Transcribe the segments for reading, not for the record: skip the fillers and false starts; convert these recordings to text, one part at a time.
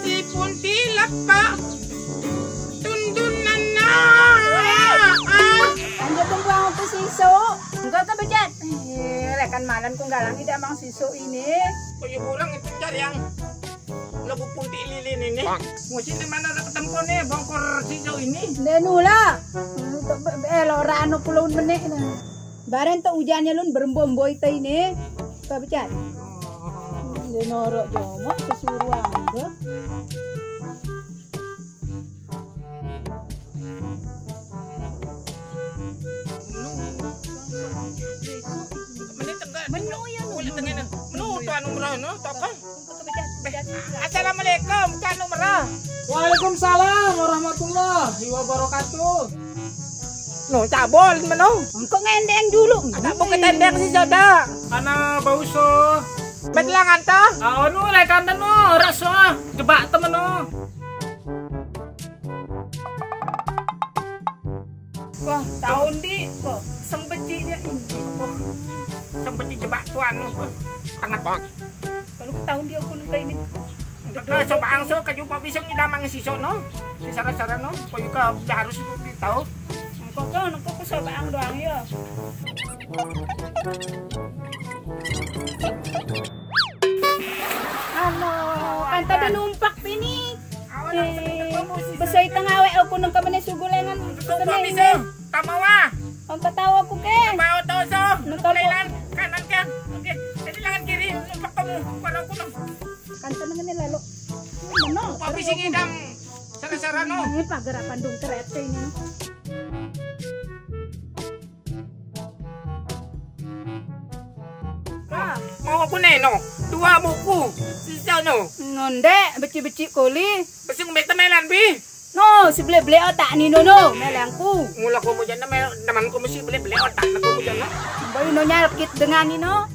Si Puntilak Pak tundunan na. Andiyan kung buang ako siso. Enggak ka ba dyan? Rekan malan kung galang hindi amang siso ini. Kuya burang itu jar yang lagu punti lilin ini. Musin naman na nakatampo ni bangkor siso ini. Denula. Lora ano pulon meneh na. Baren to ujannya lun berembomboy tay ini. Ka ba dyan? Denoro jomo kesuruan ke. Assalamualaikum, kan nomor. Waalaikumsalam warahmatullahi wabarakatuh. No, cabol mano. Engko ngendeng dulu. Ada buka tendeng si Soda. Ana bauso. Bedlangan to. Anu rekan no raso jebak temen no. Wah, tahun di kok sempecinya ini. Sempet jebak tuan. Sangat bang. Kalau tahun dia pun kayak ini. Nah, coba angso kayu pa bisa ngidamang si Sono. Si sara-sara no, koyo ka harus ditahu. Kok kan kok coba ang doang ya. Halo, kan tadi numpak pini. Besay tangawe ako nang kamane sugulengan. Coba bisa. Tamawa. Ang tatawa ko ke. Mau toso. Nukulan kanan kan. Oke. Jadi tangan kiri numpak kamu. Parang ko lang. Kanta na nga lalo. Ano? Pa bisa ngidam. Sara-sara no. Ini pagarapan dong kereta ini. Mau aku neno, 2 buku, sisa no. Nonde, beci-beci koli. Pasti ngumek temelan bi. No, si beli-beli otak ni no, melangku. Mula ko mo dyan na naman ko mesti beli-beli otak na ko mo dyan na. Baru no nyalkit dengan ni no.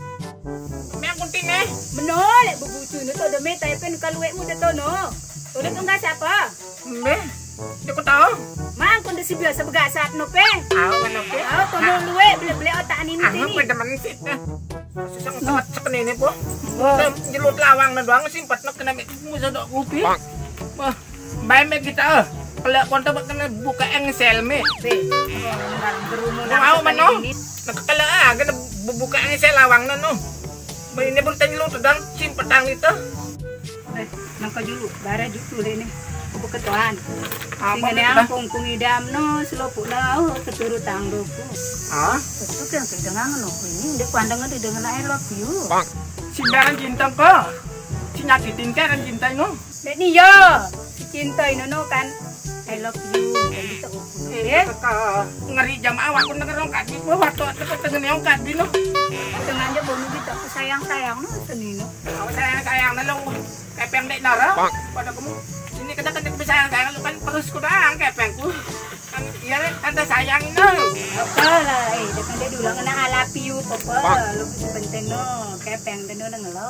May ang kunting eh. Menol, bubucu no to demi tayo pen kaluwe mo dito no. Ulit enggak siapa? Mbe, di ko tahu. Mang kundi si biasa begasak no pe. Ano ke? To no luwe beli-beli otak ni Ano ni. pwede man sit na. Susang samat sa kanini po. Jilot lawang na doang simpat na kanamit mo sa dok kupi. Bay me kita kalau konta bak na buka ang selme. Pe. Berumo Mau man no. Nakakala aga na bubuka ang sel lawang na no. May ini pun tanylo to dan simpat ang ito. Nang kajulu, bara jutu le ni. Kubu ketuan. Apa Tinggal yang kung idam no, selopo na keturu tanggo ko. Ah? Itu kan kedengan no, ini udah pandangan di dengan I love you. Sindaran cinta ko. Sinyakitin ka ang cinta no. Dek ni ya, si cinta ini no kan I love you. Gitu Eh, ngeri jam awak ko nang kadi. Wah, to tengen yang kadi no. Dengan aja bono gitu aku sayang-sayang no senino. Sayang na lang. Kepeng dek nara. Pada kamu ini kadang-kadang sayang lu kan terus ko dah kepeng ku. Kan iya tanda sayang no. Apalah, dekan dia dulu ngena I love you papa. Lu penting no, kepeng teno nang lo.